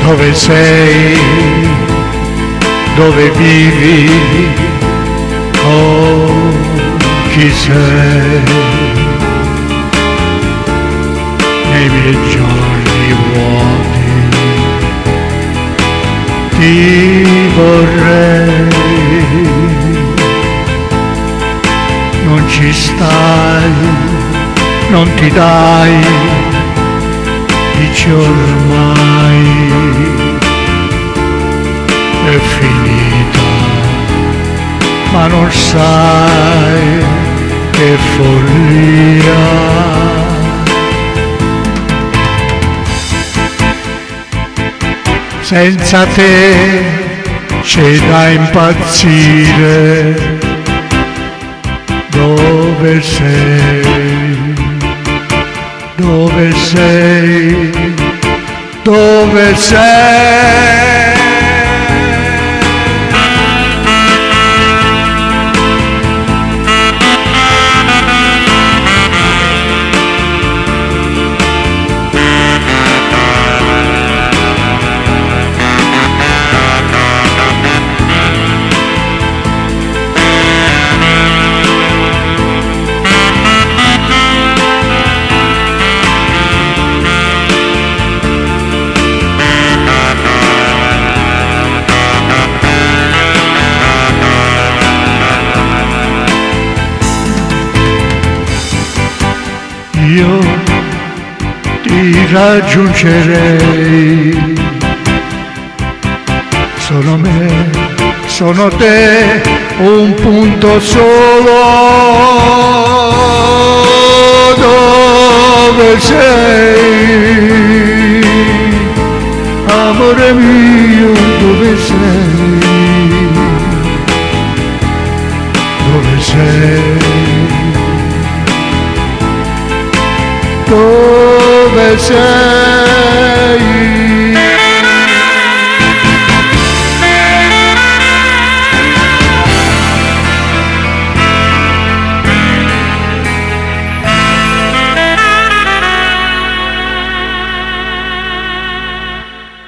Dove sei? Dove vivi? Oh, chi sei? Nei miei giorni vuoti ti vorrei. Non ci stai, non ti dai, dici ormai è finita, ma non sai che follia. Senza te c'è da impazzire. Dove sei? Dove sei? Dove sei? Io ti raggiungerei, sono me, sono te, un punto solo. Dove sei? Amore mio, dove sei? Dove sei? Dove sei?